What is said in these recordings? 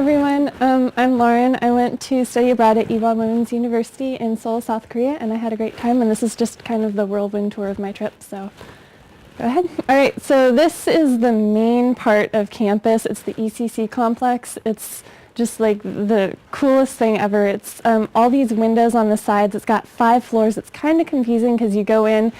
everyone. I'm Lauren. I went to study abroad at Ewha Women's University in Seoul, South Korea, and I had a great time, and this is just kind of the whirlwind tour of my trip, so go ahead. All right, so this is the main part of campus. It's the ECC complex. It's just like the coolest thing ever. It's all these windows on the sides. It's got 5 floors. It's kind of confusing because you go in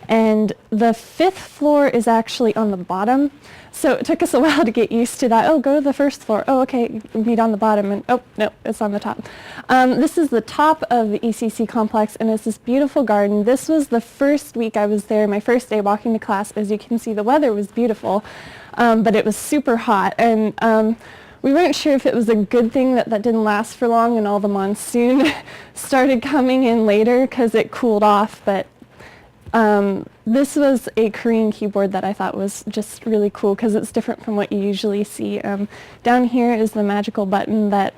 and the 5th floor is actually on the bottom. So it took us a while to get used to that. Oh, go to the 1st floor. Oh, okay, meet on the bottom. And oh, no, it's on the top. This is the top of the ECC complex, and it's this beautiful garden. This was the first week I was there, my first day walking to class. As you can see, the weather was beautiful, but it was super hot. And we weren't sure if it was a good thing that didn't last for long and all the monsoon started coming in later because it cooled off. But this was a Korean keyboard that I thought was just really cool because it's different from what you usually see. Down here is the magical button that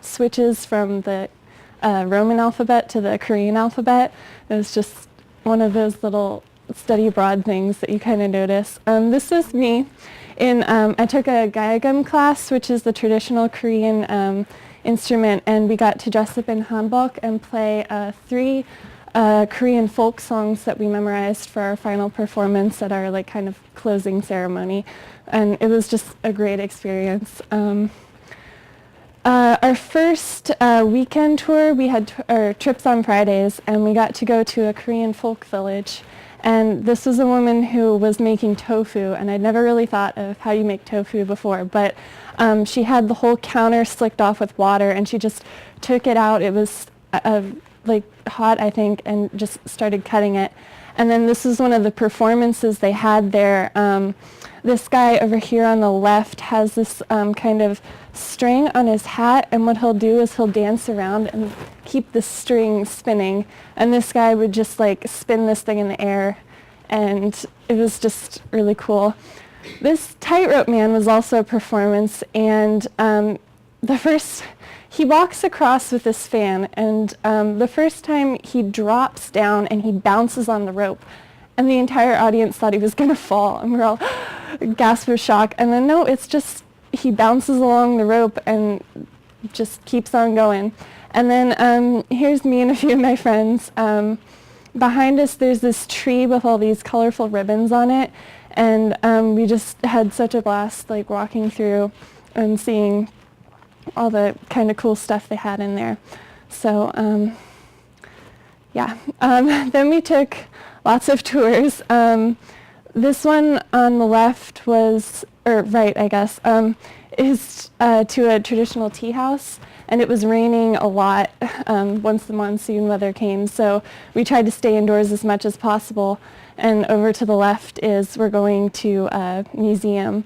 switches from the Roman alphabet to the Korean alphabet. It was just one of those little study abroad things that you kind of notice. This is me. I took a gaegum class, which is the traditional Korean instrument, and we got to dress up in hanbok and play 3 Korean folk songs that we memorized for our final performance at our kind of closing ceremony, and it was just a great experience. Our first weekend tour, we had our trips on Fridays, and we got to go to a Korean folk village, and this was a woman who was making tofu, and I'd never really thought of how you make tofu before, but she had the whole counter slicked off with water, and she just took it out. It was hot, I think, and just started cutting it. And then this is one of the performances they had there. This guy over here on the left has this kind of string on his hat, and what he'll do is he'll dance around and keep the string spinning. And this guy would just spin this thing in the air, and it was just really cool. This tightrope man was also a performance, and he walks across with this fan, and the first time he drops down and he bounces on the rope, and the entire audience thought he was going to fall, and we're all gasp of shock. And then no, it's just he bounces along the rope and just keeps on going. And then here's me and a few of my friends. Behind us there's this tree with all these colorful ribbons on it, and we just had such a blast walking through and seeing all the kind of cool stuff they had in there. So yeah, then we took lots of tours. This one on the left was, or right I guess, is to a traditional tea house, and it was raining a lot once the monsoon weather came, so we tried to stay indoors as much as possible. And over to the left is we're going to a museum.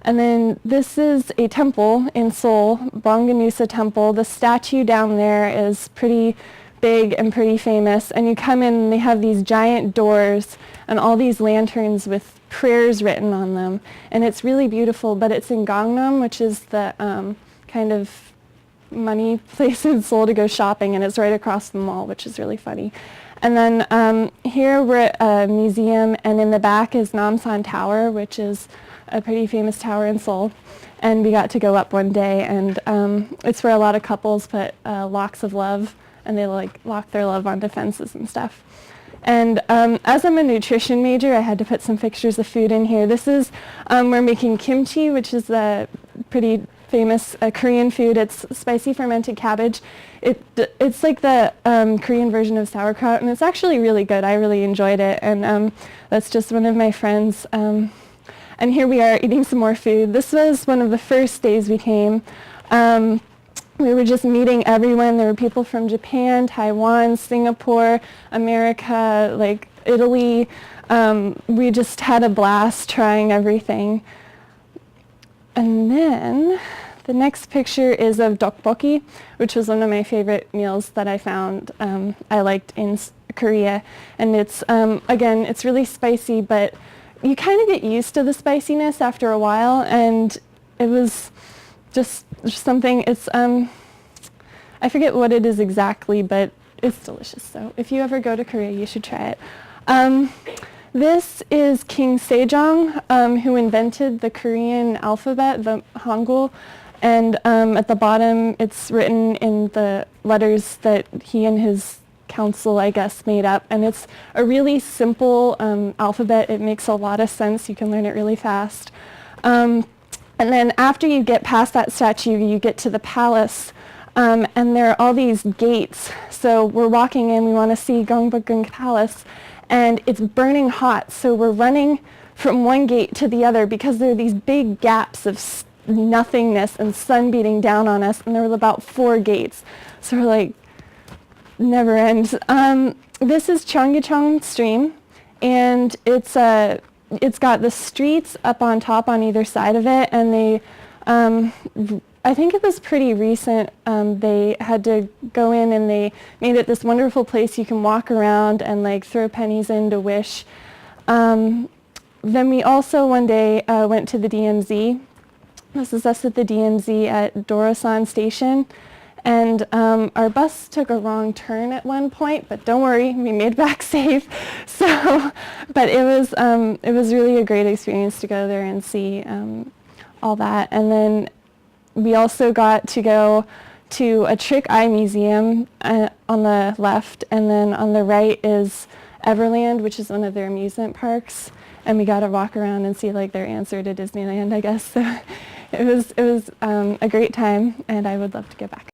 And then this is a temple in Seoul, Bongganusa Temple. The statue down there is pretty big and pretty famous. And you come in and they have these giant doors and all these lanterns with prayers written on them. And it's really beautiful, but it's in Gangnam, which is the kind of money place in Seoul to go shopping, and it's right across the mall, which is really funny. And then here we're at a museum, and in the back is Namsan Tower, which is a pretty famous tower in Seoul, and we got to go up one day, and it's where a lot of couples put locks of love, and they lock their love onto fences and stuff. And as I'm a nutrition major, I had to put some pictures of food in here. This is, we're making kimchi, which is a pretty famous Korean food. It's spicy fermented cabbage. It's like the Korean version of sauerkraut, and it's actually really good. I really enjoyed it, and that's just one of my friends. And here we are eating some more food. This was one of the first days we came. We were just meeting everyone. There were people from Japan, Taiwan, Singapore, America, Italy. We just had a blast trying everything. And then the next picture is of tteokbokki, which was one of my favorite meals that I found I liked in Korea. And it's, again, it's really spicy, but you kind of get used to the spiciness after a while, and it was just something, it's, I forget what it is exactly, but it's delicious. So if you ever go to Korea, you should try it. This is King Sejong, who invented the Korean alphabet, the Hangul, And at the bottom, it's written in the letters that he and his council, I guess, made up. And it's a really simple alphabet. It makes a lot of sense. You can learn it really fast. And then after you get past that statue, you get to the palace. And there are all these gates. So we're walking in. We want to see Gyeongbokgung Palace. And it's burning hot. So we're running from one gate to the other because there are these big gaps of nothingness and sun beating down on us, and there were about 4 gates. So we're like, never ends. This is Cheonggyecheon Stream, and it's got the streets up on top on either side of it, and they, I think it was pretty recent, they had to go in and they made it this wonderful place you can walk around and like throw pennies in to wish. Then we also one day went to the DMZ. This is us at the DMZ at Dorosan Station, and our bus took a wrong turn at one point, but don't worry, we made it back safe. So, but it was really a great experience to go there and see all that. And then we also got to go to a Trick Eye Museum on the left, and then on the right is Everland, which is one of their amusement parks. And we got to walk around and see like their answer to Disneyland, I guess. So it was a great time, and I would love to go back.